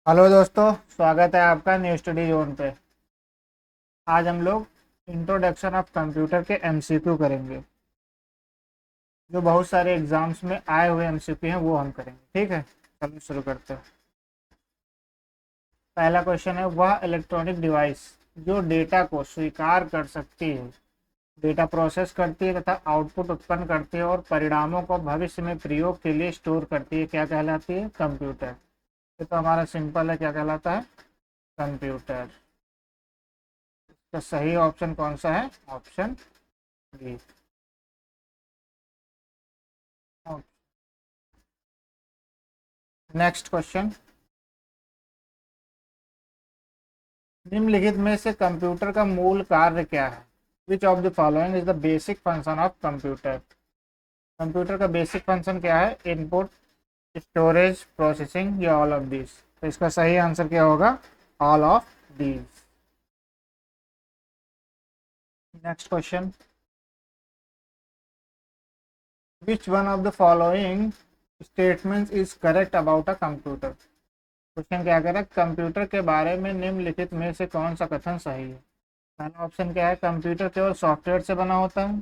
Hello दोस्तों, स्वागत है आपका न्यू स्टडी जोन पे। आज हम लोग इंट्रोडक्शन ऑफ कंप्यूटर के एमसीक्यू करेंगे। जो बहुत सारे एग्जाम्स में आए हुए एमसीक्यू हैं वो हम करेंगे। ठीक है, चलो शुरू करते हैं। पहला क्वेश्चन है, वह इलेक्ट्रॉनिक डिवाइस जो डेटा को स्वीकार कर सकती है, डेटा प्रोसेस करती है तथा आउटपुट उत्पन्न करती है और परिणामों को भविष्य में प्रयोग के लिए स्टोर करती है, क्या कहलाती है? कंप्यूटर। ये तो हमारा सिंपल है, क्या कहलाता है? कंप्यूटर। तो सही ऑप्शन कौन सा है? Option B. नेक्स्ट क्वेश्चन, निम्नलिखित में से कंप्यूटर का मूल कार्य क्या है? Which of the following is the basic function of computer? Computer का बेसिक फंक्शन क्या है? इनपुट, स्टोरेज, प्रोसेसिंग या ऑल ऑफ दीज? तो इसका सही आंसर क्या होगा? All of these. Next question, which one of the following statements is correct about a computer? Question क्या कह रहा है, कंप्यूटर के बारे में निम्नलिखित में से कौन सा कथन सही है? पहला ऑप्शन क्या है, कंप्यूटर केवल सॉफ्टवेयर से बना होता है।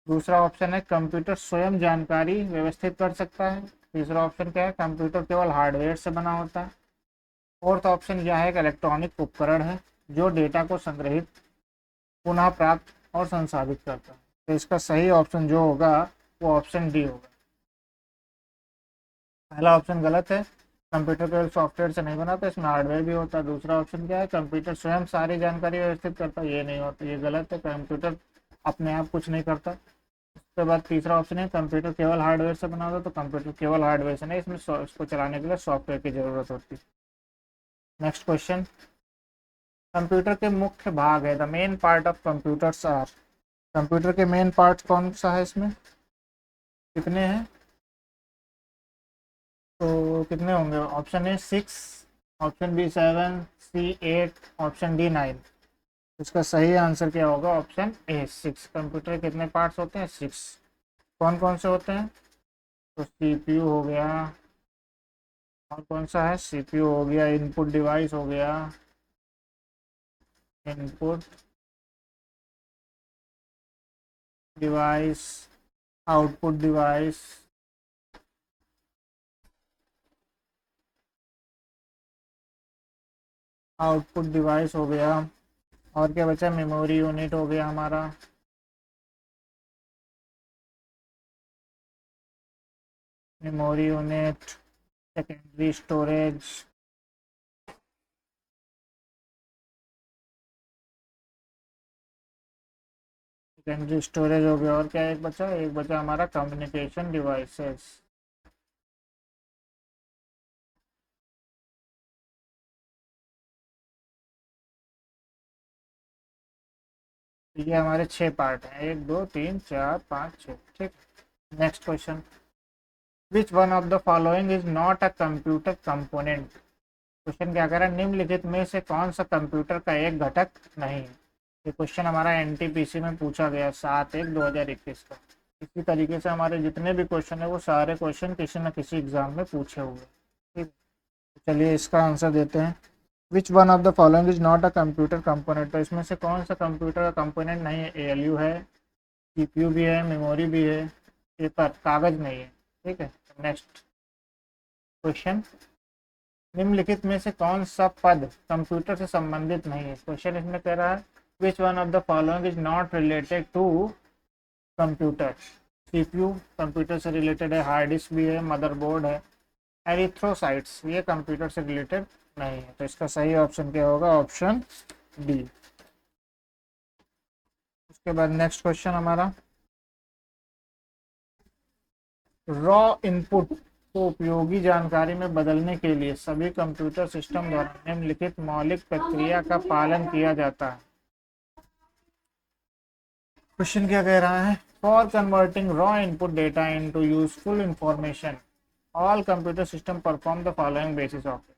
दूसरा ऑप्शन है, कंप्यूटर स्वयं जानकारी व्यवस्थित कर सकता है। तीसरा ऑप्शन क्या है, कंप्यूटर केवल हार्डवेयर से बना होता है। फोर्थ ऑप्शन यह है, एक इलेक्ट्रॉनिक उपकरण है जो डेटा को संग्रहित, पुनः प्राप्त और संसाधित करता है। तो इसका सही ऑप्शन जो होगा वो ऑप्शन डी होगा। पहला ऑप्शन गलत है, कंप्यूटर केवल सॉफ्टवेयर से नहीं बना, तो इसमें हार्डवेयर भी होता है। दूसरा ऑप्शन क्या है, कंप्यूटर स्वयं सारी जानकारी व्यवस्थित करता है, ये नहीं होता, ये गलत है। कंप्यूटर अपने आप कुछ नहीं करता। उसके बाद तीसरा ऑप्शन है, कंप्यूटर केवल हार्डवेयर से बना होता, तो कंप्यूटर केवल हार्डवेयर से नहीं, इसमें इसको चलाने के लिए सॉफ्टवेयर की जरूरत होती है। नेक्स्ट क्वेश्चन, कंप्यूटर के मुख्य भाग है, the main part of computers are. Computer के मेन पार्ट कौन सा है? इसमें कितने हैं? तो कितने होंगे? Option A 6, option B 7, C 8, option D 9। इसका सही आंसर क्या होगा? Option A 6। कंप्यूटर के कितने पार्ट्स होते हैं? 6। कौन कौन से होते हैं? तो सीपीयू हो गया, और कौन सा है? सीपीयू हो गया, इनपुट डिवाइस हो गया, input device, output device, output device हो गया, और क्या बचा? मेमोरी यूनिट हो गया हमारा, memory unit, secondary storage, secondary storage हो गया, और क्या एक बचा? एक बचा हमारा कम्युनिकेशन डिवाइसेस। ये हमारे 6 पार्ट हैं, 1 2 3 4 5 6। ठीक। Next question, which one of the following is not a computer component? Question क्या कह रहा है, निम्नलिखित में से कौन सा कंप्यूटर का एक घटक नहीं है? ये क्वेश्चन हमारा एनटीपीसी में पूछा गया 7/1/2021 का। इसी तरीके से हमारे जितने भी क्वेश्चन है वो सारे क्वेश्चन किसी न किसी एग्जाम में पूछे हुए हैं। ठीक, तो चलिए इसका आंसर देते हैं। Which one of the following is not a computer component? तो इसमें से कौन सा कंप्यूटर का कंपोनेंट नहीं है? एएलयू है, सीपीयू भी है, मेमोरी भी है, पेपर कागज नहीं है। ठीक है, नेक्स्ट क्वेश्चन, निम्नलिखित में से कौन सा पद कंप्यूटर से संबंधित नहीं है? क्वेश्चन इसमें कह रहा है, which one of the following is not related to computer? CPU computer से रिलेटेड है, हार्ड डिस्क भी है, मदरबोर्ड है, एरिथ्रोसाइट्स ये कंप्यूटर से रिलेटेड नहीं है। तो इसका सही ऑप्शन क्या होगा? Option D. उसके बाद नेक्स्ट क्वेश्चन हमारा, रॉ इनपुट को उपयोगी जानकारी में बदलने के लिए सभी कंप्यूटर सिस्टम द्वारा निम्नलिखित मौलिक प्रक्रिया का पालन किया जाता है। क्वेश्चन क्या कह रहा है, for converting raw input data into useful information all computer system perform the following basis operation.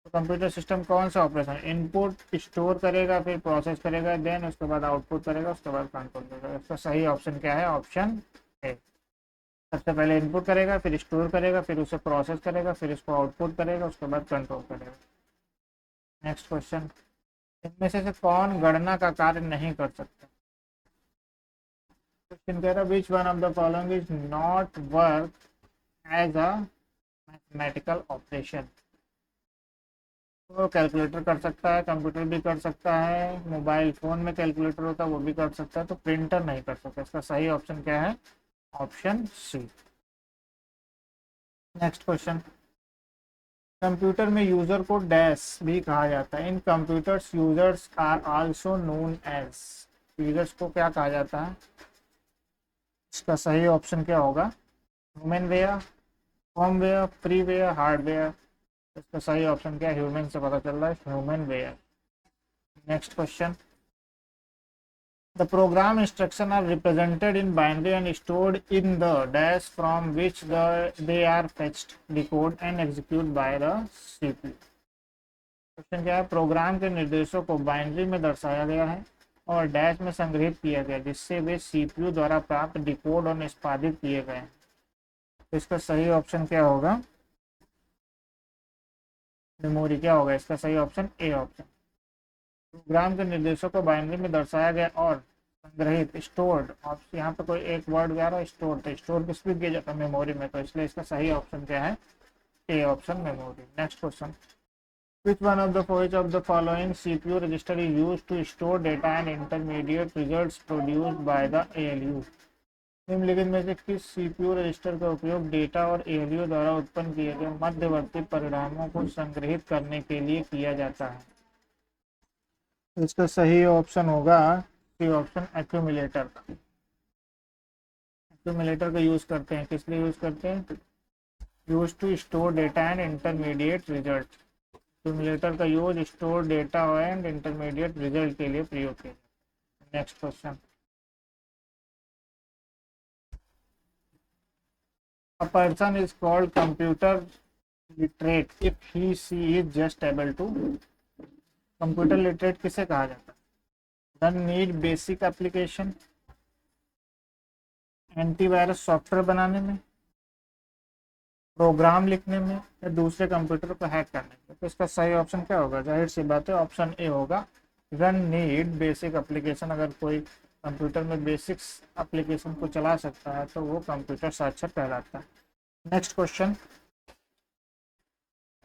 तो कंप्यूटर सिस्टम कौन सा ऑपरेशन? इनपुट स्टोर करेगा, फिर प्रोसेस करेगा, देन उसके बाद आउटपुट करेगा, उसके बाद कंट्रोल करेगा। इसका सही ऑप्शन क्या है? Option A. सबसे पहले इनपुट करेगा, फिर स्टोर करेगा, फिर उसे प्रोसेस करेगा, फिर इसको आउटपुट करेगा, उसके बाद कंट्रोल करेगा। नेक्स्ट क्वेश्चन, इनमें से कौन गणना का कार्य नहीं कर सकता? क्वेश्चन कह रहा which one of the following is not work as a mathematical operation. तो कैलकुलेटर कर सकता है, कंप्यूटर भी कर सकता है, मोबाइल फोन में कैलकुलेटर होता है वो भी कर सकता है, तो प्रिंटर नहीं कर सकता। इसका सही ऑप्शन क्या है? Option C. Next question, computer में यूजर को डैश भी कहा जाता है। In computers users are also known as. Users को क्या कहा जाता है? इसका सही ऑप्शन क्या होगा? Human ware, firmware, freeware, hardware. इसका सही ऑप्शन क्या है? ह्यूमन से पता चल रहा है, human ware. Next question, the program instruction are represented in binary and stored in the dash from which they are fetched, decoded and executed by the CPU। Question क्या है? प्रोग्राम के निर्देशों को बाइनरी में दर्शाया गया है और डैश में संग्रहित किया गया, जिससे वे सीपीयू द्वारा प्राप्त, डिकोड और निष्पादित किए गए हैं। तो इसका सही ऑप्शन क्या होगा? मेमोरी। क्या होगा इसका सही ऑप्शन? A option. प्रोग्राम के निर्देशों को बाइनरी में दर्शाया गया और संग्रहित, स्टोर्ड। और यहाँ पे कोई एक वर्ड गया रहा, स्टोर, तो स्टोर किस में किया जाता है? मेमोरी में। तो इसलिए इसका सही ऑप्शन क्या है? A option, memory. Next question, which one of the following CPU register is used to store data and intermediate results produced by the ALU। निम्नलिखित में से किस सीपीयू रजिस्टर का उपयोग डेटा और एएलयू द्वारा उत्पन्न किए गए मध्यवर्ती परिणामों को संग्रहित करने के लिए किया जाता है? इसका सही ऑप्शन होगा सी ऑप्शन, एक्यूमुलेटर। एक्यूमुलेटर का यूज करते हैं, किस लिए यूज करते हैं? Use to store data and intermediate result. Accumulator का use store data and intermediate result के लिए प्रयोग किया। Next question, a person is called computer literate if he she is just able to। Computer literate किसे कहा जाता है? Done need basic application, antivirus software बनाने में, प्रोग्राम लिखने में, या दूसरे कंप्यूटर को हैक करने में। तो इसका सही ऑप्शन क्या होगा? जाहिर सी बात है ऑप्शन ए होगा, रन नीड बेसिक एप्लीकेशन। अगर कोई कंप्यूटर में बेसिक्स एप्लीकेशन को चला सकता है तो वो कंप्यूटर साक्षर कहलाता है। नेक्स्ट क्वेश्चन,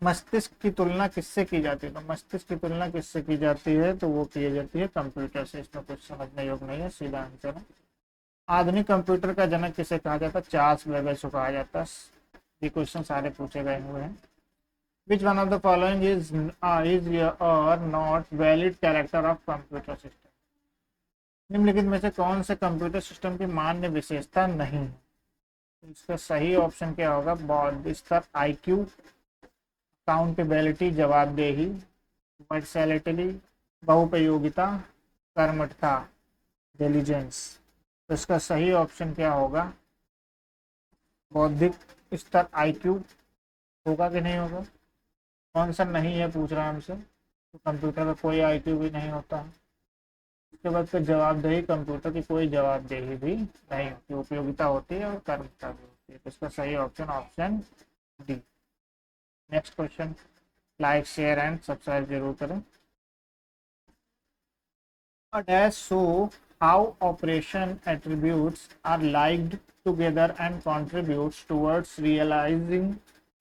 मस्तिष्क की तुलना किससे की जाती है? तो मस्तिष्क की तुलना किससे की जाती है? तो वो की जाती है कंप्यूटर से। इसमें कुछ समझने योग्य नहीं है, सीधा आंसर है। आधुनिक कंप्यूटर का जनक किसे कहा जाता है? चार्ल्स बेबेज को कहा जाता है। ये क्वेश्चन सारे पूछे गए हुए हैं। Which one of the following is or not valid character of computer system. निम्नलिखित में से कौन से कंप्यूटर सिस्टम की मान्य विशेषता नहीं है? इसका सही ऑप्शन क्या होगा? बौद्ध स्तर, आईक्यू, अकाउंटेबिलिटी, जवाबदेही, वर्सैलिटी, बहुपयोगिता, कर्मठता, डिलीजेंस। तो इसका सही ऑप्शन क्या होगा? बौद्धिक स्तर, आईक्यू। होगा कि नहीं होगा? कौन सा नहीं है पूछ रहा है हमसे? तो कंप्यूटर का कोई आईक्यू भी नहीं होता है। उसके बाद फिर जवाबदेही, कंप्यूटर की कोई जवाबदेही भी नहीं होती, उपयोगिता होती है और कर्मठता भी होती है। तो इसका सही option option D. Next question, like share and subscribe जरूर करें। A dash show how operation attributes are linked together and contributes towards realizing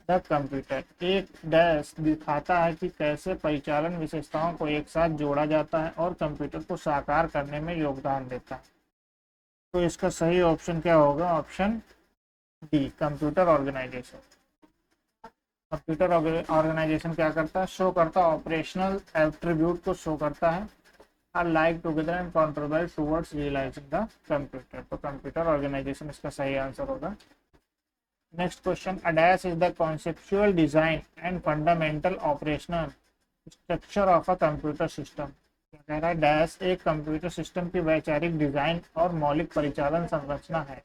the computer। एक डैश दिखाता है कि कैसे परिचालन विशेषताओं को एक साथ जोड़ा जाता है और कंप्यूटर को साकार करने में योगदान देता है। तो इसका सही ऑप्शन क्या होगा? Option D, computer organisation. Computer organisation क्या करता है? शो करता है, ऑपरेशनल एट्रीब्यूट को शो करता है, are like together and contribute towards realizing the computer। तो कंप्यूटर ऑर्गेनाइजेशन इसका सही आंसर होगा। Next question, a dash is the conceptual design and fundamental operational structure of a computer system। क्या कह रहा है? डैश एक कंप्यूटर सिस्टम की वैचारिक डिजाइन और मौलिक परिचालन संरचना है।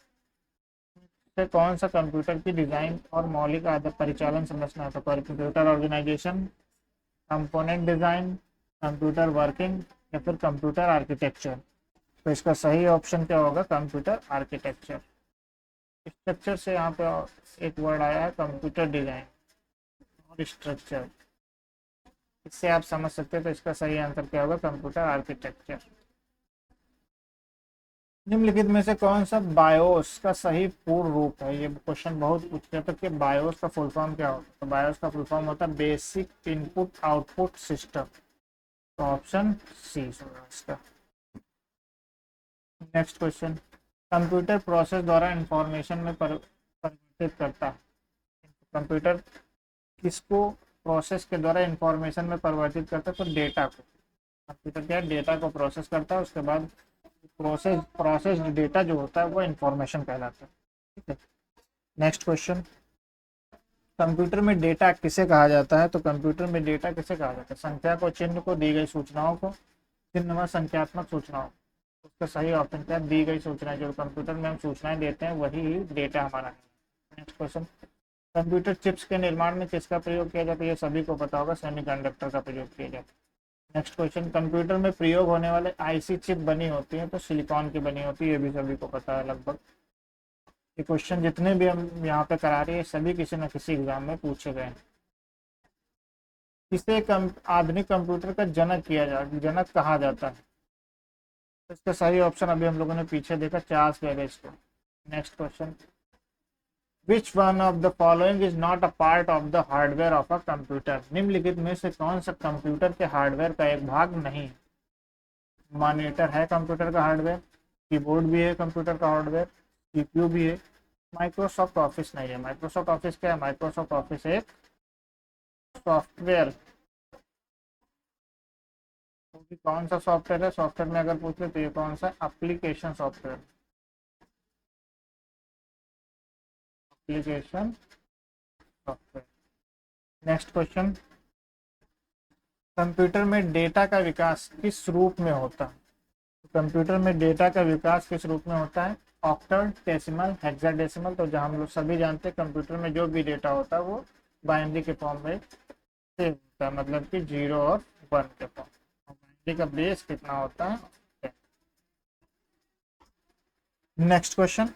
तो कौन सा कंप्यूटर की डिजाइन और मौलिक परिचालन संरचना है? तो computer organisation, component design, computer working, या फिर कंप्यूटर आर्किटेक्चर। तो इसका सही ऑप्शन क्या होगा? Computer architecture. स्ट्रक्चर से यहाँ पे एक वर्ड आया है कंप्यूटर डिजाइन और स्ट्रक्चर, इससे आप समझ सकते हैं। तो इसका सही आंसर क्या होगा, कंप्यूटर आर्किटेक्चर। निम्नलिखित में से कौन सा बायोस का सही पूर्ण रूप है? ये क्वेश्चन बहुत पूछते हैं तो कि बायोस का फुल फॉर्म क्या होता है? तो बायोस का फुल फॉर्म होता है बेसिक इनपुट आउटपुट सिस्टम। तो ऑप्शन सी होगा इसका। नेक्स्ट क्वेश्चन, कंप्यूटर प्रोसेस द्वारा इंफॉर्मेशन में परिवर्तित करता है। कंप्यूटर किसको प्रोसेस के द्वारा इंफॉर्मेशन में परिवर्तित करता है? तो डेटा को। कंप्यूटर क्या है, डेटा को प्रोसेस करता है, उसके बाद प्रोसेस डेटा जो होता है वो इंफॉर्मेशन कहलाता है। ठीक है। नेक्स्ट क्वेश्चन, कंप्यूटर में डेटा किसे कहा जाता है? तो कंप्यूटर में डेटा किसे कहा जाता है? संख्या को, चिन्ह को, दी गई सूचनाओं को, चिन्ह व संख्यात्मक सूचनाओं। उसका सही ऑप्शन क्या है, दी गई सूचनाएं। जो कंप्यूटर में हम सूचनाएं देते हैं वही डेटा हमारा है। नेक्स्ट क्वेश्चन, कंप्यूटर चिप्स के निर्माण में किसका प्रयोग किया जाता है? ये सभी को पता होगा, सेमीकंडक्टर का प्रयोग किया जाता है। नेक्स्ट क्वेश्चन, कंप्यूटर में प्रयोग होने वाले आईसी चिप बनी होती है तो सिलिकॉन की बनी होती है, ये भी सभी को पता है लगभग। ये क्वेश्चन जितने भी हम यहाँ पे करा रहे हैं सभी किसी न किसी एग्जाम में पूछे गए हैं। किसे आधुनिक कंप्यूटर का जनक कहा जाता है? तो इसका सही ऑप्शन अभी हम लोगों ने पीछे देखा, चार्ल्स बेबेज को। Next question, which one of the following is not a part of the hardware of a computer? निम्नलिखित में से कौन सा कंप्यूटर के हार्डवेयर का एक भाग नहीं है? मॉनिटर है कंप्यूटर का हार्डवेयर, कीबोर्ड भी है कंप्यूटर का हार्डवेयर, सीपीयू भी है, माइक्रोसॉफ्ट ऑफिस नहीं है। माइक्रोसॉफ्ट ऑफिस क्या है? माइक्रोसॉफ्ट ऑफिस एक सॉफ्टवेयर। तो कौन सा सॉफ्टवेयर है? सॉफ्टवेयर में अगर पूछ ले तो ये कौन सा application software, application software. Next question, computer में डेटा का विकास किस रूप में होता है? कंप्यूटर में डेटा का विकास किस रूप में होता है? Octal, decimal, hexadecimal. तो जहाँ हम लोग सभी जानते हैं कंप्यूटर में जो भी डेटा होता है वो बाइनरी के फॉर्म में सेव होता है, मतलब कि 0 और 1 के फॉर्म। बाइनरी का बेस कितना होता है? नेक्स्ट क्वेश्चन,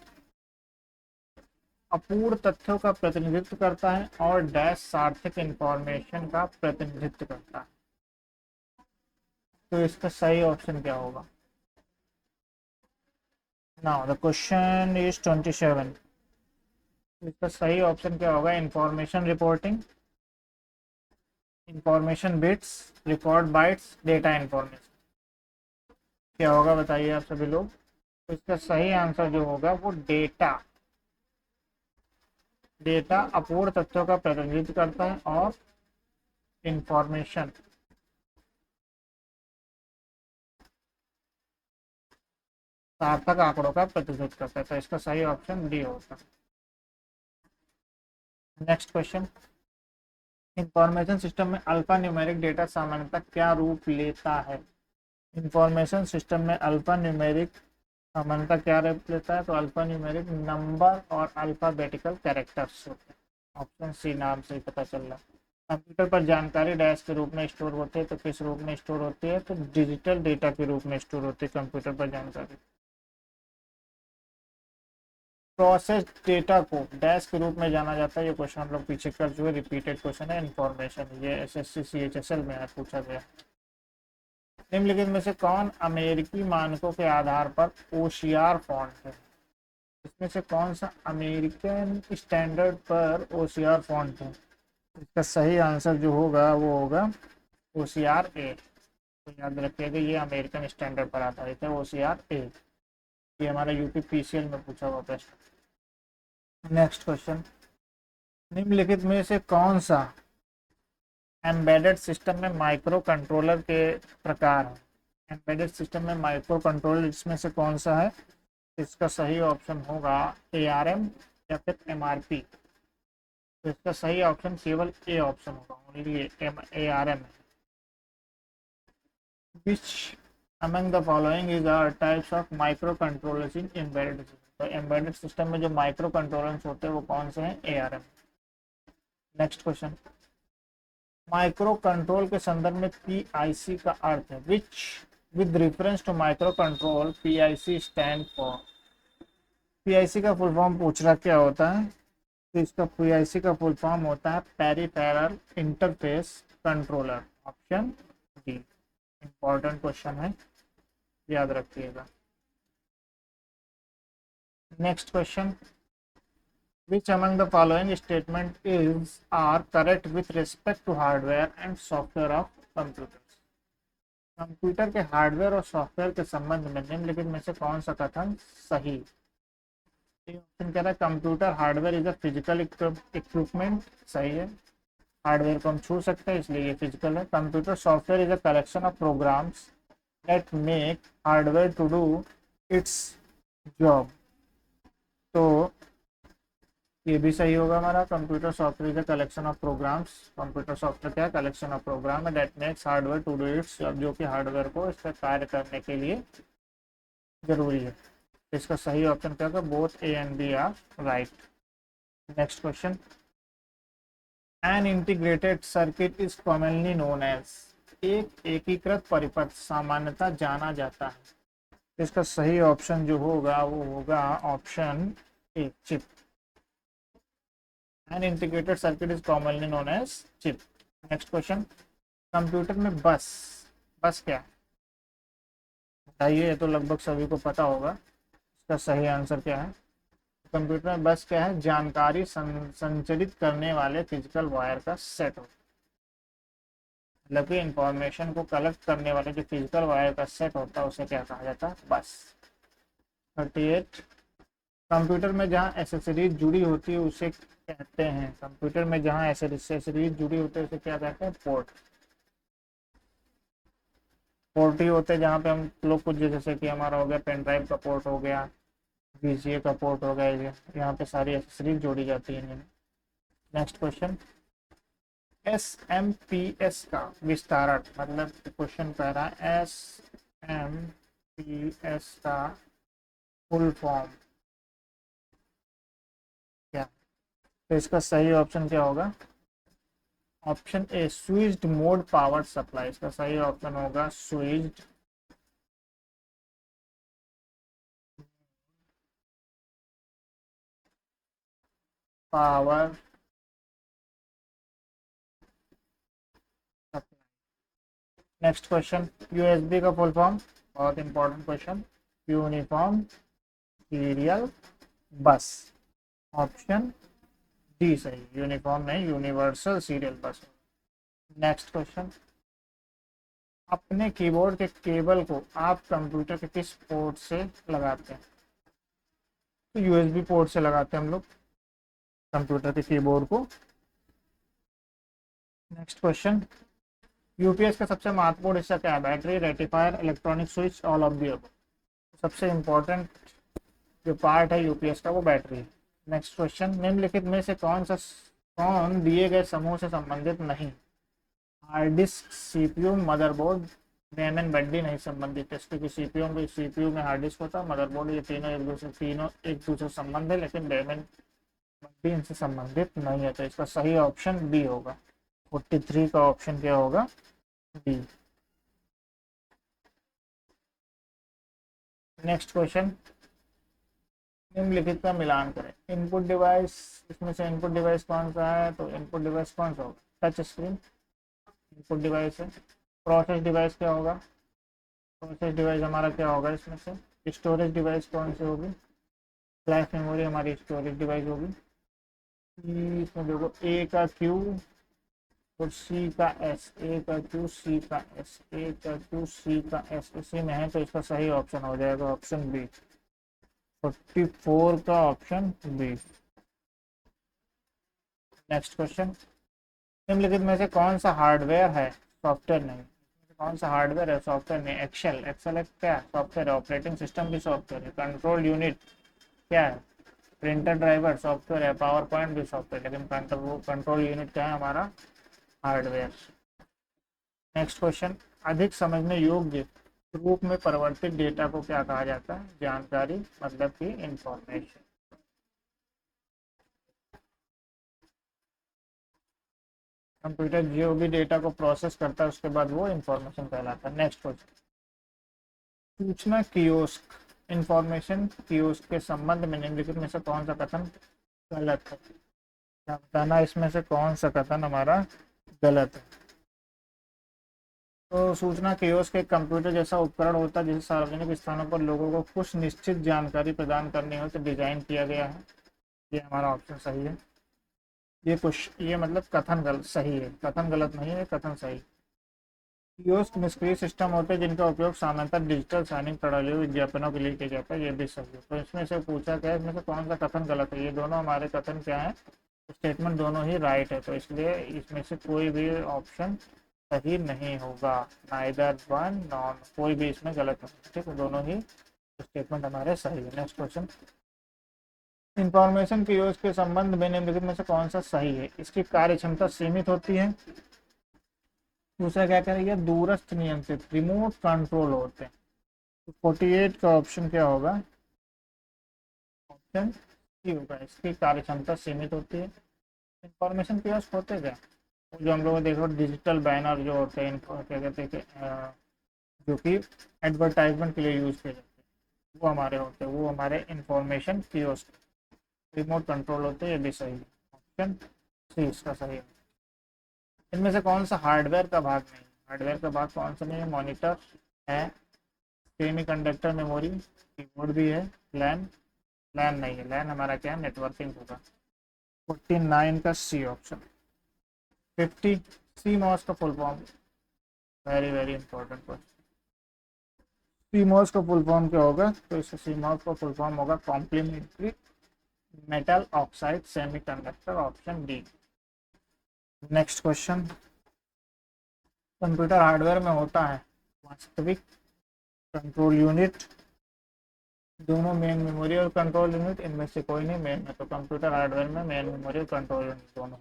अपूर्ण तथ्यों का प्रतिनिधित्व करता है और डैश सार्थक इंफॉर्मेशन का प्रतिनिधित्व करता है। तो इसका सही ऑप्शन क्या होगा? Now the question is 27। इसका सही ऑप्शन क्या होगा? Information reporting, information bits, record bytes, data information. क्या होगा बताइए आप सभी लोग। तो इसका सही आंसर जो होगा वो डेटा। डेटा अपूर्ण तथ्यों का प्रतिनिधित्व करता है और इंफॉर्मेशन सार्थक आंकड़ों का प्रतिनिधित्व करता है। तो इसका सही ऑप्शन डी होगा। नेक्स्ट क्वेश्चन, इंफॉर्मेशन सिस्टम में अल्फा न्यूमेरिक डेटा सामान्यतः क्या रूप लेता है? इंफॉर्मेशन सिस्टम में अल्फा न्यूमेरिक सामान्यतः क्या रूप लेता है? तो अल्फा न्यूमेरिक नंबर और अल्फाबेटिकल कैरेक्टर्स होते हैं। ऑप्शन सी नाम से ही पता चल रहा है। कंप्यूटर पर जानकारी डैश के रूप में स्टोर होती है तो किस रूप में स्टोर होती है? तो डिजिटल डेटा के रूप में स्टोर होती है कंप्यूटर पर जानकारी। प्रोसेस डेटा को डैश के रूप में जाना जाता है। ये क्वेश्चन हम लोग पीछे कर चुके, रिपीटेड क्वेश्चन है। इंफॉर्मेशन ये एसएससी सीएचएसएल में पूछा गया। निम्नलिखित में से कौन अमेरिकी मानकों के आधार पर ओसीआर फॉन्ट है? इसमें से कौन सा अमेरिकन स्टैंडर्ड पर ओसीआर फॉन्ट है? इसका सही आंसर जो होगा वो होगा ओसीआर ए। तो याद रखिएगा ये अमेरिकन स्टैंडर्ड पर आधारित है, ओसीआर ए। ये हमारा यूपी पीसीएल में पूछा हुआ प्रश्न। नेक्स्ट क्वेश्चन, निम्नलिखित में से कौन सा एम्बेडेड सिस्टम में माइक्रो कंट्रोलर के प्रकार है? एम्बेडेड सिस्टम में माइक्रो कंट्रोलर इसमें से कौन सा है? इसका सही ऑप्शन होगा एआरएम या फिर एमआरपी। तो इसका सही ऑप्शन केवल ए ऑप्शन होगा, only ARM. Which among the following is our types of microcontrollers in embedded system? तो embedded system में जो माइक्रो कंट्रोलर्स होते हैं वो कौन से हैं? ARM। Next question, micro control के संदर्भ में PIC का अर्थ है? Which with reference to micro control PIC stand for? PIC का फुल फॉर्म पूछ रहा क्या होता है, तो इसका पीआईसी का फुल फॉर्म होता है peripheral interface controller, option D. Important question है, याद रखिएगा। Next question, which among the following statement is are correct with respect to hardware and software of computers? Computer के हार्डवेयर और सॉफ्टवेयर के संबंध में निम्नलिखित में से कौन सा कथन सही? ऑप्शन कह रहा है computer hardware is a physical equipment, सही है। हार्डवेयर को हम छू सकते हैं इसलिए ये फिजिकल है। Computer software is a collection of programs that make hardware to do its job, तो ये भी सही होगा हमारा। Computer software is a collection of programs, computer software क्या कलेक्शन ऑफ प्रोग्राम है that makes hardware to do its job, जो कि हार्डवेयर को इस पर कार्य करने के लिए जरूरी है। इसका सही ऑप्शन क्या होगा? Both A and B are right. Next question, an integrated circuit is commonly known as, एक एकीकृत परिपथ सामान्यतः जाना जाता है। इसका सही ऑप्शन जो होगा वो होगा option A, chip. An integrated circuit is commonly known as chip. Next question, computer में बस, बस क्या है बताइए? ये तो लगभग सभी को पता होगा। इसका सही आंसर क्या है? कंप्यूटर में बस क्या है? जानकारी संचरित करने वाले फिजिकल वायर का सेट हो, मतलब कि इंफॉर्मेशन को कलेक्ट करने वाले जो फिजिकल वायर का सेट होता है उसे क्या कहा जाता है? बस। 38, कंप्यूटर में जहाँ एसेसरीज जुड़ी होती है उसे कहते हैं, कंप्यूटर में जहाँ एसेसरीज जुड़ी होती है उसे क्या कहते हैं? पोर्ट। पोर्ट ही होते हैं जहाँ पे हम लोग कुछ, जैसे कि हमारा हो गया पेन ड्राइव का पोर्ट हो गया, वीजीए का पोर्ट हो गया, यहाँ पे सारी एक्सेसरीज जोड़ी जाती है इनमें। नेक्स्ट क्वेश्चन, एसएमपीएस का विस्तारण, मतलब क्वेश्चन कह रहा है एसएमपीएस का फुल फॉर्म क्या? तो इसका सही ऑप्शन क्या होगा? ऑप्शन ए, स्विच्ड मोड पावर सप्लाई। इसका सही ऑप्शन होगा switched power supply. Next question, USB का फुल फॉर्म, बहुत इंपॉर्टेंट क्वेश्चन, यूनिफॉर्म सीरियल बस, ऑप्शन डी सही, यूनिफॉर्म नहीं, यूनिवर्सल सीरियल बस। नेक्स्ट क्वेश्चन, अपने कीबोर्ड के केबल को आप कंप्यूटर के किस पोर्ट से लगाते हैं? तो यूएसबी पोर्ट से लगाते हैं हम लोग कंप्यूटर के कीबोर्ड को। नेक्स्ट क्वेश्चन, यूपीएस का सबसे महत्वपूर्ण हिस्सा क्या है? Battery, rectifier, electronic switch, all of the above. सबसे इंपॉर्टेंट जो पार्ट है यूपीएस का वो बैटरी है। नेक्स्ट क्वेश्चन, निम्नलिखित में से कौन दिए गए समूह से संबंधित नहीं? Hard disk, CPU, motherboard, RAM and buddy नहीं संबंधित है, क्योंकि सीपीयू में हार्ड डिस्क होता है, मदरबोर्ड, ये तीनों एक दूसरे संबंध है, लेकिन रैम एंड बड्डी इनसे संबंधित नहीं है, तो इसका सही ऑप्शन बी होगा। 43 का ऑप्शन क्या होगा? बी। नेक्स्ट क्वेश्चन, निम्नलिखित का मिलान करें। इनपुट डिवाइस, इसमें से इनपुट डिवाइस कौन सा है? तो इनपुट डिवाइस कौन सा होगा? टच स्क्रीन इनपुट डिवाइस है। प्रोसेस डिवाइस क्या होगा? प्रोसेस डिवाइस हमारा क्या होगा इसमें से? स्टोरेज डिवाइस कौन सी होगी? फ्लैश मेमोरी हमारी स्टोरेज डिवाइस होगी। इसमें देखो ए का क्यू और सी का एस, ए का क्यू, सी का एस, ए का क्यू, सी का एस इसी में है, तो इसका सही ऑप्शन हो जाएगा ऑप्शन बी। 44 का ऑप्शन बी। नेक्स्ट क्वेश्चन, निम्नलिखित में से कौन सा हार्डवेयर है, सॉफ्टवेयर नहीं? कौन सा हार्डवेयर है, सॉफ्टवेयर नहीं? एक्सेल, एक्सेल एक क्या सॉफ्टवेयर है? ऑपरेटिंग सिस्टम भी सॉफ्टवेयर है। कंट्रोल यूनिट क्या है? प्रिंटर ड्राइवर सॉफ्टवेयर है। पावर पॉइंट भी सॉफ्टवेयर, लेकिन कंट्रोल यूनिट क्या है हमारा? हार्डवेयर। नेक्स्ट क्वेश्चन, अधिक समझने योग्य रूप में परिवर्तित डेटा को क्या कहा जाता है? जानकारी, मतलब कि इंफॉर्मेशन। कंप्यूटर जो भी डेटा को प्रोसेस करता है उसके बाद वो इंफॉर्मेशन कहलाता है। नेक्स्ट क्वेश्चन, सूचना कियोस्क इंफॉर्मेशन कियोस्क के संबंध में निम्नलिखित में से कौन सा कथन गलत है? क्या बताना इसमें से कौन सा कथन हमारा गलत है? तो सूचना कियोस्क एक कंप्यूटर जैसा उपकरण होता है जिसे सार्वजनिक स्थानों पर लोगों को कुछ निश्चित जानकारी प्रदान करनी हो तो डिजाइन किया गया है। ये हमारा ऑप्शन सही है। ये मतलब कथन गलत सही है, कथन गलत नहीं है, कथन सही। कियोस्क निष्क्रिय सिस्टम होते हैं जिनका उपयोग सामान्यतः डिजिटल साइनिंग प्रणालियों विज्ञापनों के लिए किया जाता है। ये भी सही है। तो इसमें से पूछा गया इसमें से कौन सा कथन गलत है? ये दोनों हमारे कथन क्या है? स्टेटमेंट दोनों ही राइट है, तो इसलिए इसमें से कोई भी ऑप्शन सही नहीं होगा। नाइदर वन नॉन, कोई भी इसमें गलत नहीं। ठीक है, दोनों ही स्टेटमेंट हमारे सही है। नेक्स्ट क्वेश्चन, इंफॉर्मेशन की यूज के संबंध में निम्नलिखित में से कौन सा सही है? इसकी कार्य क्षमता सीमित होती है। दूसरा क्या करेंगे? दूरस्थ नियंत्रित रिमोट कंट्रोल होते हैं। तो 48 का ऑप्शन क्या होगा? ऑप्शन सी होगा, इसकी कार्य क्षमता सीमित होती है। इंफॉर्मेशन की होते क्या? जो हम लोग देखो डिजिटल बैनर जो होते हैं, क्या कहते हैं जो कि एडवर्टाइजमेंट के लिए यूज किए जाते हैं, वो हमारे होते हैं, वो हमारे इंफॉर्मेशन कियोस्क रिमोट कंट्रोल होते हैं। ये भी सही है, ऑप्शन सी इसका सही है। इनमें से कौन सा हार्डवेयर का भाग नहीं? हार्डवेयर का भाग कौन सा नहीं है? मॉनिटर है, सेमी कंडक्टर मेमोरी, कीबोर्ड भी है, लैन लैन नहीं है। लैन हमारा क्या है? नेटवर्किंग होगा। 49 का सी ऑप्शन। 50 सी मॉस का full form, very very important question. CMOS का फुल फॉर्म क्या होगा? तो इसका सीमॉस का फुल फॉर्म होगा complementary metal oxide semiconductor, option D. Next question, computer hardware में होता है वास्तविक कंट्रोल यूनिट, दोनों मेन मेमोरी और कंट्रोल यूनिट, इनमें से कोई नहीं मेन है। तो कंप्यूटर हार्डवेयर में मेन मेमोरी और कंट्रोल यूनिट दोनों।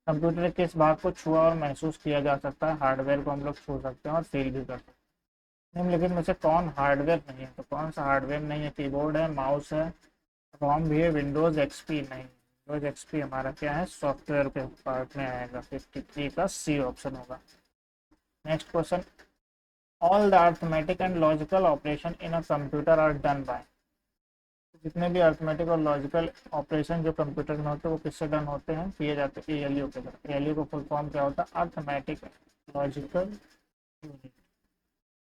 कंप्यूटर के किस भाग को छुआ और महसूस किया जा सकता है? हार्डवेयर को हम लोग छू सकते हैं और फील भी कर सकते हैं। निम्नलिखित में से कौन हार्डवेयर नहीं है? तो कौन सा हार्डवेयर नहीं है? कीबोर्ड है, माउस है, रॉम भी है, विंडोज एक्सपी नहीं। विंडोज एक्सपी हमारा क्या है? सॉफ्टवेयर के पार्ट में आएगा। 53 का सी ऑप्शन होगा। Next question, all the arithmetic and logical operation in a computer are done by. जितने भी अर्थमेटिक और लॉजिकल ऑपरेशन जो कंप्यूटर में होते हैं वो किससे डन होते हैं? किए जाते हैं एएलयू के द्वारा। एएलयू का फुल फॉर्म क्या होता है? Arithmetic logical unit.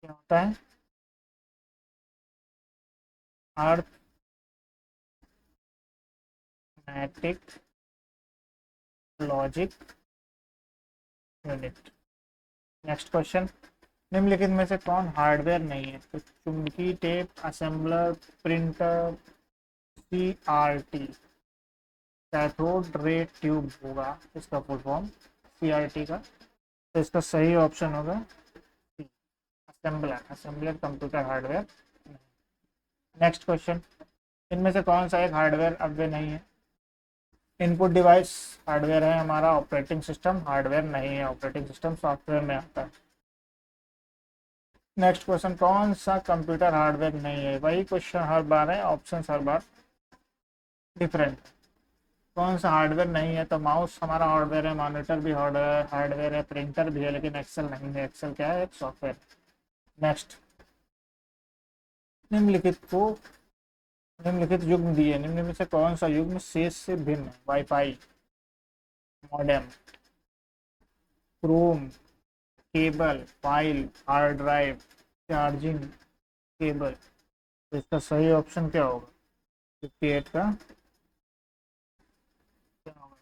क्या होता है? Arithmetic logic unit. Next question, निम्नलिखित में से कौन हार्डवेयर नहीं है? तो चुंबकीय tape assembler, printer, CRT cathode ray tube होगा इसका फुल फॉर्म, सीआरटी का। तो इसका सही ऑप्शन होगा assembler. Assembler computer hardware. Next question, इनमें से कौन सा एक हार्डवेयर अव्यय नहीं है? इनपुट डिवाइस हार्डवेयर है हमारा, ऑपरेटिंग सिस्टम हार्डवेयर नहीं है, ऑपरेटिंग सिस्टम सॉफ्टवेयर में आता है। नेक्स्ट क्वेश्चन, कौन सा कंप्यूटर हार्डवेयर नहीं है? वही क्वेश्चन हर बार है, ऑप्शन हर बार डिफरेंट। कौन सा हार्डवेयर नहीं है? तो माउस हमारा हार्डवेयर है, मॉनिटर भी हार्डवेयर है, प्रिंटर भी है, लेकिन एक्सेल नहीं है। एक्सेल क्या है? एक सॉफ्टवेयर। नेक्स्ट, निम्नलिखित को निम्नलिखित युग्म दिए, निम्न में से कौन सा युग्म शेष से भिन्न है? Wifi, modem, Chrome, cable, file, hard drive, charging cable. तो इसका सही ऑप्शन क्या होगा? 58 का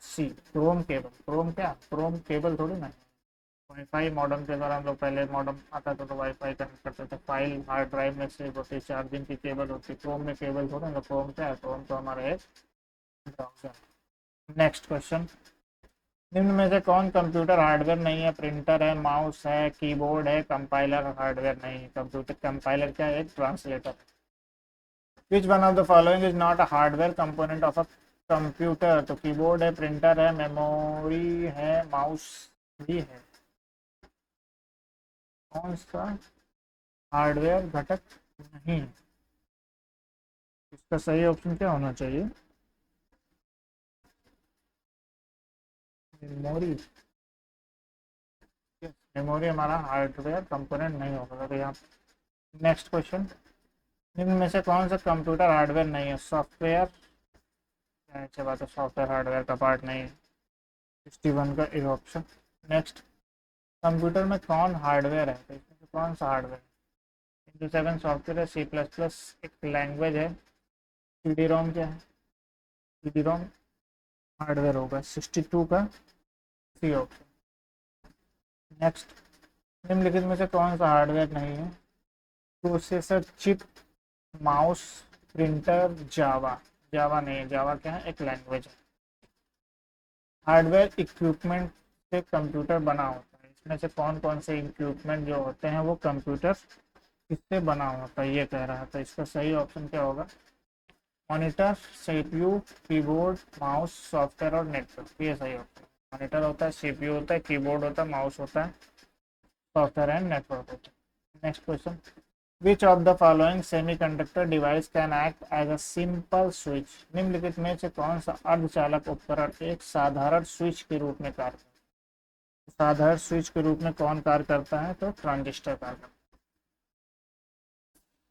सी, क्रोम केबल। क्रोम क्या? क्रोम केबल थोड़ी ना। वाईफाई मॉडेम के द्वारा हम लोग पहले मॉडेम आता था तो वाईफाई कनेक्ट करते थे। फाइल हार्ड ड्राइव में सेव होती है, चार्जिंग की केबल होती है। क्रोम में केबल थोड़ा ना। क्रोम क्या है? क्रोम तो हमारा एक ब्राउजर। नेक्स्ट क्वेश्चन, निम्न में से कौन कंप्यूटर हार्डवेयर नहीं है? प्रिंटर है, माउस है, कीबोर्ड है, कंपाइलर हार्डवेयर नहीं है। कंप्यूटर कंपाइलर क्या है? एक translator. Which one of the following is not a hardware component of a computer? तो कीबोर्ड है, प्रिंटर है, मेमोरी है, माउस भी है। कौन सा हार्डवेयर घटक नहीं है? इसका सही ऑप्शन क्या होना चाहिए? मेमोरी। मेमोरी हमारा हार्डवेयर कंपोनेंट नहीं होगा। तो यहाँ नेक्स्ट क्वेश्चन, निम्न में से कौन सा कंप्यूटर हार्डवेयर नहीं है? सॉफ्टवेयर, अच्छी बात है, सॉफ्टवेयर हार्डवेयर का पार्ट नहीं है। 61 का ए ऑप्शन। नेक्स्ट, कंप्यूटर में कौन हार्डवेयर है? तो इसमें से कौन सा हार्डवेयर? विंडोज 7 सॉफ्टवेयर है, सी प्लस प्लस एक लैंग्वेज है, सी डी रोम क्या है? सी डी रोम हार्डवेयर होगा। 62 का सी ऑप्शन। नेक्स्ट, निम्नलिखित में से कौन सा हार्डवेयर नहीं है? प्रोसेसर, चिप, माउस, प्रिंटर, जावा। जावा नहीं है, जावा क्या है? एक लैंग्वेज है। हार्डवेयर इक्विपमेंट से कंप्यूटर बना होता है, इसमें से कौन कौन से इक्विपमेंट जो होते हैं वो कंप्यूटर किससे बना होता है, ये कह रहा था। इसका सही ऑप्शन क्या होगा? Monitor, CPU, keyboard, mouse, software और नेटवर्क, ये सही ऑप्शन। मॉनिटर होता है, सीपीयू होता है, कीबोर्ड होता है, माउस होता है, सॉफ्टवेयर एंड नेटवर्क होता है। Next question, which of the following semiconductor device can act as a simple switch? निम्नलिखित में से कौन सा अर्धचालक उपकरण एक साधारण स्विच के रूप में कार्य करता है? साधारण स्विच के रूप में कौन कार्य करता है? तो ट्रांजिस्टर कार्य करता है।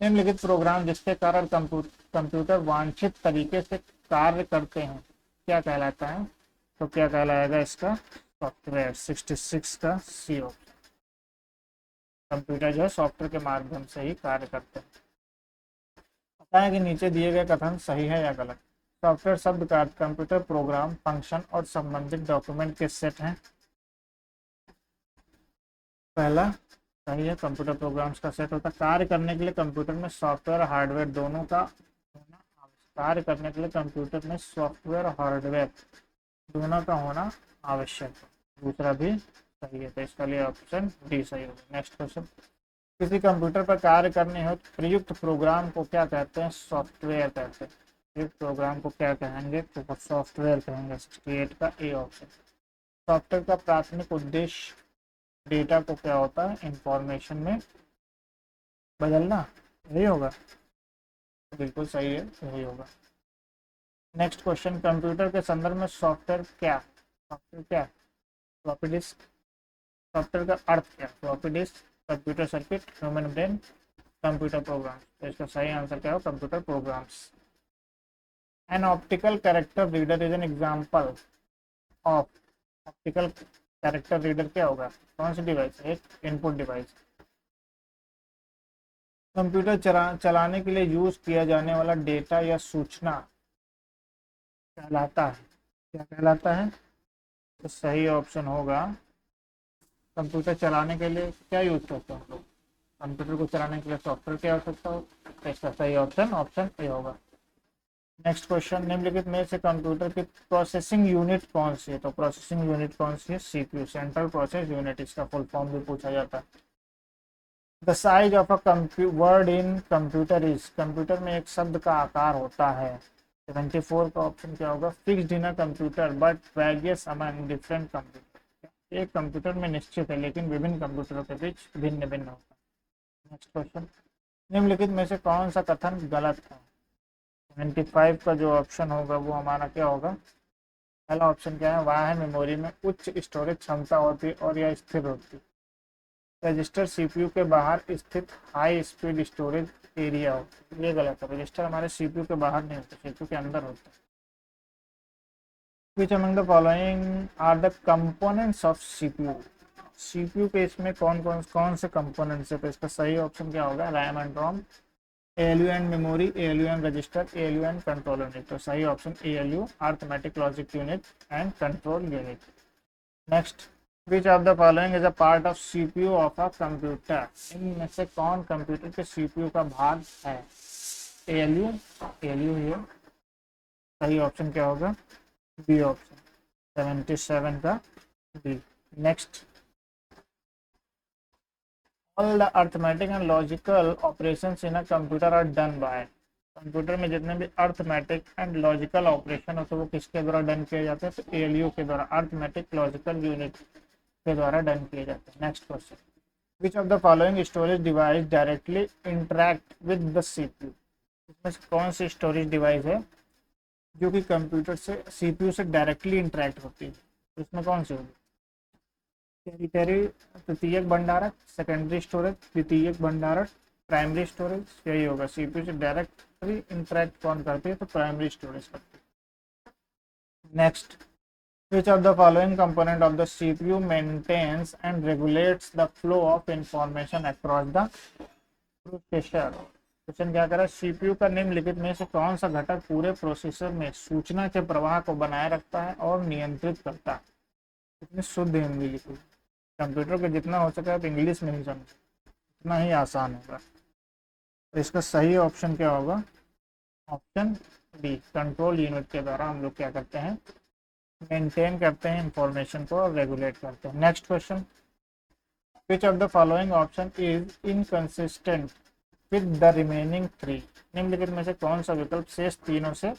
निम्नलिखित प्रोग्राम जिसके कारण कंप्यूटर वांछित तरीके से कार्य करते हैं क्या कहलाता है? तो क्या कहलाएगा इसका? सॉफ्टवेयर। 66 का सी ऑप्शन। कंप्यूटर जो है सॉफ्टवेयर के माध्यम से ही कार्य करते हैं। पता है कि नीचे दिए गए कथन सही है या गलत? सॉफ्टवेयर शब्द का अर्थ कंप्यूटर प्रोग्राम, फंक्शन और संबंधित डॉक्यूमेंट के सेट हैं। पहला सही है, कंप्यूटर प्रोग्राम्स का सेट होता है। कार्य करने के लिए कंप्यूटर में सॉफ्टवेयर हार्डवेयर दोनों का होना आवश्यक। कार्य करने के लिए कंप्यूटर में सॉफ्टवेयर और हार्डवेयर दोनों का होना आवश्यक है। दूसरा भी सही है, तो इसका लिए ऑप्शन डी सही होगा। नेक्स्ट क्वेश्चन, किसी कंप्यूटर पर कार्य करने हेतु प्रयुक्त प्रोग्राम को क्या कहते हैं? सॉफ्टवेयर कहते हैं। प्रयुक्त प्रोग्राम को क्या कहेंगे? तो सॉफ्टवेयर कहेंगे। 68 का ए ऑप्शन। सॉफ्टवेयर का प्राथमिक उद्देश्य डेटा को क्या होता है? इंफॉर्मेशन में बदलना, यही होगा। बिल्कुल सही है, यही होगा। नेक्स्ट क्वेश्चन, कंप्यूटर के संदर्भ में सॉफ्टवेयर क्या है? सॉफ्टवेयर क्या है? Floppy disk. सॉफ्टवेयर का अर्थ क्या है? Floppy disk, computer circuit, human brain, computer program. तो इसका सही आंसर क्या हो? Computer programs. An optical character reader is an example of. Optical character reader क्या होगा? कौन सी डिवाइस है? एक इनपुट डिवाइस। कंप्यूटर चलाने के लिए यूज किया जाने वाला डेटा या सूचना कहलाता है, क्या कहलाता है? तो सही ऑप्शन होगा, कंप्यूटर चलाने के लिए क्या यूज करते हैं हम लोग? कंप्यूटर को चलाने के लिए सॉफ्टवेयर की आवश्यकता हो, तो इसका सही ऑप्शन ऑप्शन ए होगा। नेक्स्ट क्वेश्चन, निम्नलिखित में से कंप्यूटर की प्रोसेसिंग यूनिट कौन सी है? तो प्रोसेसिंग यूनिट कौन सी है? सीपीयू, सेंट्रल प्रोसेस यूनिट, इसका फुल फॉर्म भी पूछा जाता है। The size of a word in computer is. Computer में एक शब्द का आकार होता है। 74 का ऑप्शन क्या होगा? Fixed in a computer but various among different computer. एक कंप्यूटर में निश्चित है लेकिन विभिन्न कंप्यूटरों के बीच भिन्न भिन्न होता है। नेक्स्ट क्वेश्चन, निम्नलिखित में से कौन सा कथन गलत है? 75 का जो ऑप्शन होगा वो हमारा क्या होगा? पहला ऑप्शन क्या है? वह है मेमोरी में उच्च स्टोरेज क्षमता होती है और यह स्थिर होती है। रजिस्टर सीपीयू के बाहर स्थित हाई स्पीड स्टोरेज एरिया होता है, ये गलत है। रजिस्टर हमारे सीपीयू के बाहर नहीं होता, सीपीयू के अंदर होता है। Which among the following are the components of CPU? CPU के इसमें कौन से कंपोनेंट्स है? तो इसका सही ऑप्शन क्या होगा? RAM and ROM, ALU and memory, ALU and register, ALU and control unit. तो सही option ALU, arithmetic logic unit and control unit. Next, which of the following is a part of CPU of a computer? इनमें से कौन computer के CPU का भाग है? ALU, ALU ही है। सही ऑप्शन क्या होगा? बी ऑप्शन, 77 का B. Next, all the arithmetic and logical operations in a computer are done by. Computer में जितने भी अर्थमेटिक एंड लॉजिकल ऑपरेशन होते हैं वो किसके द्वारा डन किए जाते हैं? तो एएलयू के द्वारा, अर्थमेटिक लॉजिकल यूनिट के द्वारा डन किए जाते हैं। Next question, which of the following storage device directly interact with the CPU? इसमें से कौन सी स्टोरेज डिवाइस है जो कि कंप्यूटर से सीपीयू से डायरेक्टली इंटरैक्ट होती है? तो इसमें कौन सी होगी? टेरिटरी तृतीयक भंडारक, सेकेंडरी स्टोरेज, द्वितीयक भंडारक, प्राइमरी स्टोरेज, यही होगा। सीपीयू से डायरेक्टली इंटरेक्ट कौन करती है, तो प्राइमरी स्टोरेज करती है। Next, which of the following component of the CPU maintains and regulates the flow of information across the processor. Question क्या करा, सीपीयू का निम्नलिखित में से कौन सा घटक पूरे प्रोसेसर में सूचना के प्रवाह को बनाए रखता है और नियंत्रित करता है। इतनी शुद्ध हिंदी लिखी, कंप्यूटर के जितना हो सके आप इंग्लिश में ही समझो, उतना ही आसान होगा। तो इसका सही ऑप्शन क्या होगा, ऑप्शन बी, कंट्रोल यूनिट के द्वारा हम लोग क्या करते हैं, मेंटेन करते हैं इंफॉर्मेशन को और रेगुलेट करते हैं। Next question, which of the following option is inconsistent with the remaining three. निम्नलिखित में से कौन सा विकल्प शेष तीनों से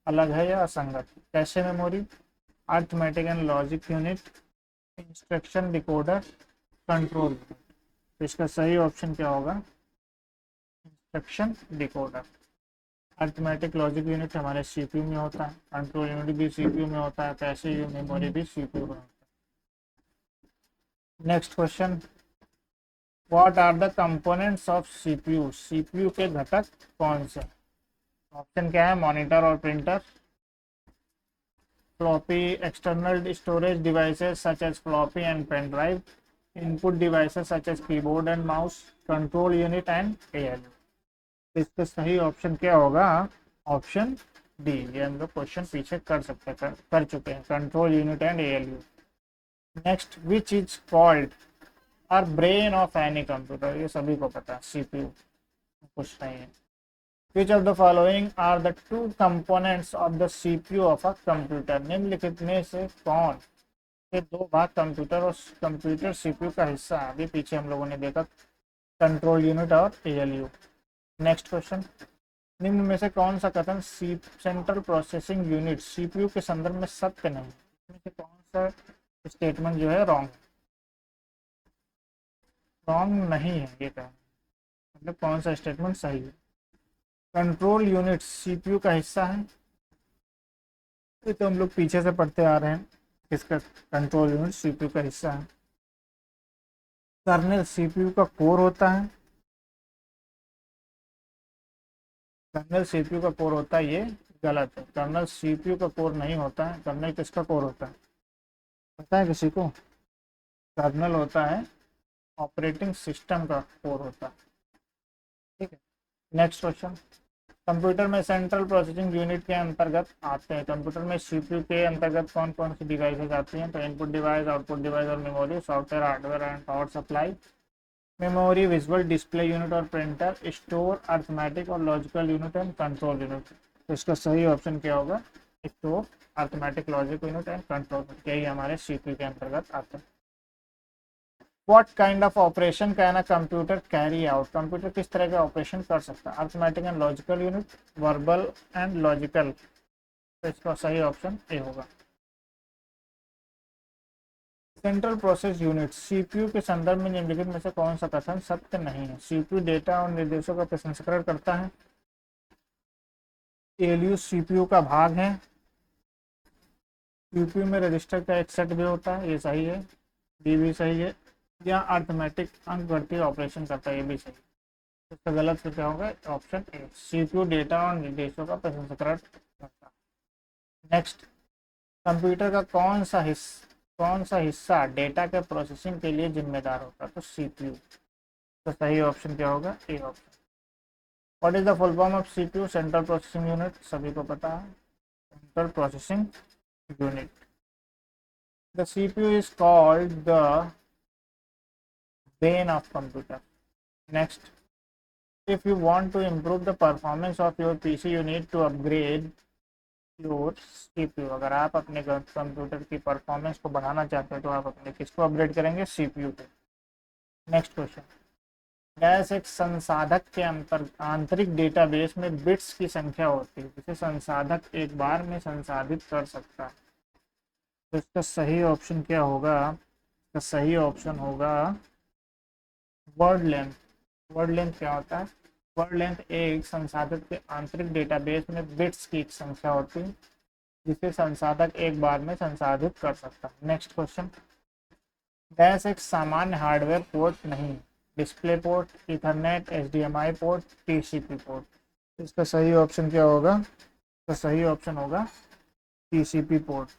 अलग है या असंगत है। Cache memory, arithmetic and logic unit, instruction decoder, control. तो इसका सही ऑप्शन क्या होगा, instruction decoder. Arithmetic logic unit हमारे सीपीयू में होता है, कंट्रोल यूनिट भी सीपीयू में होता है, कैशे मेमोरी भी सीपीयू में होता है। Next question, what are the components of CPU. CPU के घटक कौन से। ऑप्शन क्या है, मॉनिटर और printer, floppy external storage devices such as floppy and pen drive, input devices such as keyboard and mouse, control unit and ALU. इसका सही option क्या होगा, ऑप्शन डी। ये हम लोग क्वेश्चन पीछे कर सकते हैं, कर चुके हैं, control unit and ALU. Next, which is called और ब्रेन ऑफ एनी कंप्यूटर। ये सभी को पता है, सीपीयू कुछ नहीं है। Which of the following are the two components of the CPU of a computer. निम्नलिखित में से कौन से दो भाग कंप्यूटर और कंप्यूटर सीपीयू का हिस्सा है। अभी पीछे हम लोगों ने देखा, कंट्रोल यूनिट और एएलयू। नेक्स्ट क्वेश्चन, निम्न में से कौन सा कथन सेंट्रल प्रोसेसिंग यूनिट सीपीयू के संदर्भ में सत्य नहीं। इसमें से कौन सा स्टेटमेंट जो है रॉन्ग, रॉन्ग नहीं है ये कहना, मतलब कौन सा स्टेटमेंट सही है। कंट्रोल यूनिट सीपीयू का हिस्सा है, ये तो हम लोग पीछे से पढ़ते आ रहे हैं, इसका कंट्रोल यूनिट सीपीयू का हिस्सा है। कर्नेल सीपीयू का कोर होता है, कर्नल सीपीयू का कोर होता है, ये गलत है। कर्नल सीपीयू का कोर नहीं होता है। कर्नल किसका कोर होता है, पता है किसी को। कर्नल होता है ऑपरेटिंग सिस्टम का कोर होता है, ठीक है। नेक्स्ट क्वेश्चन, कंप्यूटर में सेंट्रल प्रोसेसिंग यूनिट के अंतर्गत आते हैं। कंप्यूटर में सीपीयू के अंतर्गत कौन कौन सी डिवाइसेज आती हैं, तो इनपुट डिवाइस, आउटपुट डिवाइस और memory, software, hardware and power supply, memory, visual display unit और प्रिंटर, स्टोर, अरिथमेटिक और logical unit and control unit. तो इसका सही ऑप्शन क्या होगा, store, arithmetic, logic unit and control unit, यही हमारे सीपीयू के अंतर्गत आते हैं। What kind of operation can a computer carry out. Computer किस तरह के ऑपरेशन कर सकता है, arithmetic and logical unit, verbal and logical. तो इसका सही ऑप्शन ए होगा। सेंट्रल प्रोसेस यूनिट सीपीयू के संदर्भ में निम्नलिखित में से कौन सा कथन सत्य नहीं है। सीपीयू डेटा और निर्देशों का प्रसंस्करण करता है, एएलयू सीपीयू का भाग है, सीपीयू में रजिस्टर का एक सेट भी होता है, ये सही है, डी भी सही है, या अरिथमेटिक अंक गणितीय ऑपरेशन करता है, ये भी सही है। इसका गलत से क्या होगा, ऑप्शन ए, सीपीयू डेटा और निर्देशों का प्रसंस्करण करता है। नेक्स्ट, कंप्यूटर का कौन सा हिस्सा डेटा के प्रोसेसिंग के लिए जिम्मेदार होता है, तो सीपीयू। तो सही ऑप्शन क्या होगा, A option. What is the full form of CPU, central processing unit, सभी को पता है, central processing unit. The CPU is called the brain of computer. Next, if you want to improve the performance of your PC, you need to upgrade your CPU। अगर आप अपने computer की performance को बढ़ाना चाहते हैं तो आप अपने किसको अपग्रेड करेंगे, सीपीयू को। नेक्स्ट क्वेश्चन, गैस एक संसाधक के आंतरिक डेटाबेस में बिट्स की संख्या होती है जिसे संसाधक एक बार में संसाधित कर सकता है। तो इसका सही ऑप्शन क्या होगा, इसका सही ऑप्शन होगा वर्ड लेंथ। वर्ड लेंथ क्या होता है, वर्ड लेंथ एक संसाधक के आंतरिक डेटाबेस में बिट्स की एक संख्या होती है जिसे संसाधक एक बार में संसाधित कर सकता है। नेक्स्ट क्वेश्चन, डैश एक सामान्य हार्डवेयर पोर्ट नहीं, display port, Ethernet, HDMI port, TCP port. इसका सही ऑप्शन क्या होगा? इसका सही ऑप्शन होगा टीसीपी पोर्ट।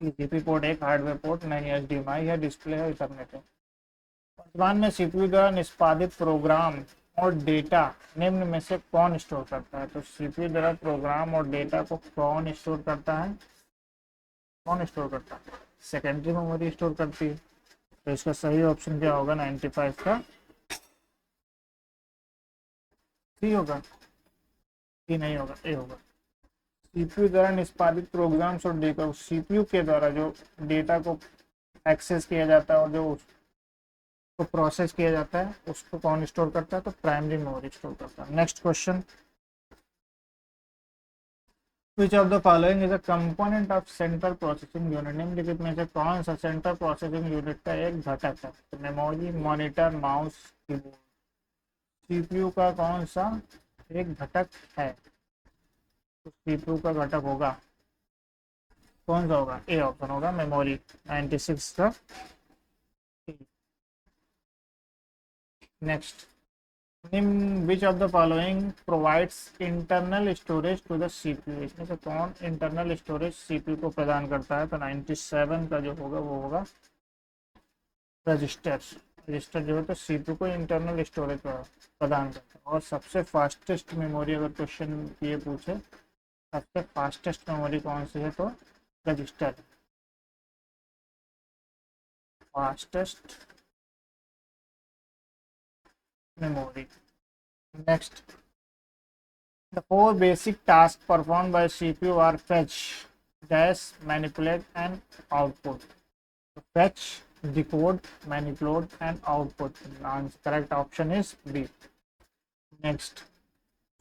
टीसीपी पोर्ट एक हार्डवेयर पोर्ट नहीं, एचडीएमआई है, डिस्प्ले है, इथरनेट है। वर्तमान में सीपीयू द्वारा निष्पादित प्रोग्राम और डेटा निम्न में से कौन स्टोर करता है? तो सीपीयू द्वारा प्रोग्राम और डेटा को कौन स्टोर करता है? कौन स्टोर करता है? सेकेंडरी मेमोरी स्टोर करती है। तो इसका सही ऑप्शन क्या होगा? 95 का सी होगा, सी नहीं होगा, ए होगा। सीपीयू द्वारा निष्पादित प्रोग्राम्स और डेटा, सीपीयू के द्वारा जो डेटा को एक्सेस किया जाता है और जो उसको प्रोसेस किया जाता है उसको कौन स्टोर करता है? तो प्राइमरी मेमोरी स्टोर करता है। Next question, which of the following is a component of central processing unit? निम्नलिखित में से कौन सा सेंट्रल प्रोसेसिंग यूनिट का एक घटक है? तो memory, monitor, mouse, keyboard. CPU का कौन सा एक घटक है? तो सीपीयू का घटक होगा, कौन सा होगा? ए ऑप्शन होगा मेमोरी, 96 का। नेक्स्ट, निम्न which of the following provides internal storage to the CPU? इसमें से कौन इंटरनल स्टोरेज सीपीयू को प्रदान करता है? तो 97 का जो होगा वो होगा रजिस्टर। रजिस्टर जो है तो सीपीयू को इंटरनल स्टोरेज प्रदान करता है। और सबसे फास्टेस्ट मेमोरी, अगर क्वेश्चन ये पूछे सबसे फास्टेस्ट मेमोरी कौन सी है, तो register fastest memory. Next, the four basic tasks performed by CPU are fetch, dash, manipulate, and output. So fetch, decode, manipulate, and output. The correct option is B. Next,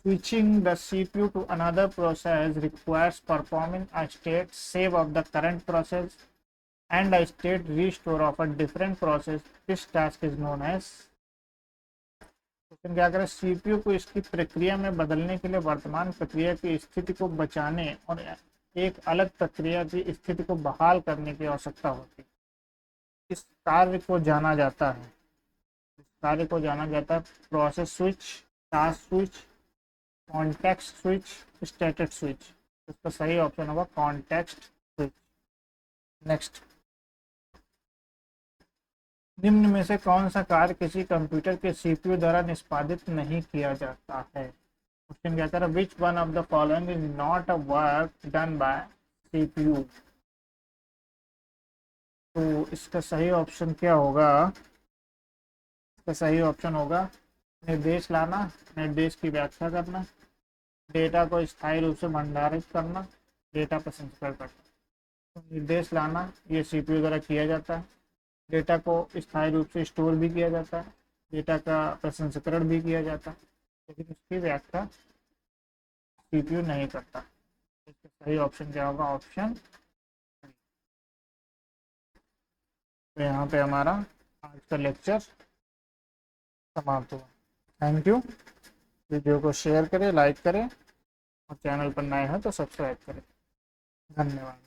switching the CPU to another process requires performing a state save of the current process and a state restore of a different process. This task is known as, लेकिन क्या करें, CPU को इसकी प्रक्रिया में बदलने के लिए वर्तमान प्रक्रिया की स्थिति को बचाने और एक अलग प्रक्रिया की स्थिति को बहाल करने की आवश्यकता होती है। इस कार्य को जाना जाता है, इस कार्य को जाना जाता है process switch, task switch, context switch, status switch. इसका सही ऑप्शन होगा कॉन्टेक्स्ट स्विच। नेक्स्ट, निम्न में से कौन सा कार्य किसी कंप्यूटर के सीपीयू द्वारा निष्पादित नहीं किया जाता है? क्वेश्चन क्या कर, विच one of the following is not a work done by CPU? तो इसका सही ऑप्शन क्या होगा? इसका सही ऑप्शन होगा निर्देश लाना, निर्देश की व्याख्या करना, डेटा को स्थायी रूप से भंडारित करना, डेटा प्रसंस्करण करना। तो निर्देश लाना ये सीपीयू द्वारा किया जाता है, डेटा को स्थायी रूप से स्टोर भी किया जाता है, डेटा का प्रसंस्करण भी किया जाता है, लेकिन उसकी व्याख्या सीपीयू नहीं करता। इसका सही ऑप्शन क्या होगा? ऑप्शन। तो यहाँ पे हमारा आज का लेक्चर समाप्त हुआ। Thank you. वीडियो को शेयर करें, लाइक करें और चैनल पर नए हैं तो सब्सक्राइब करें। धन्यवाद।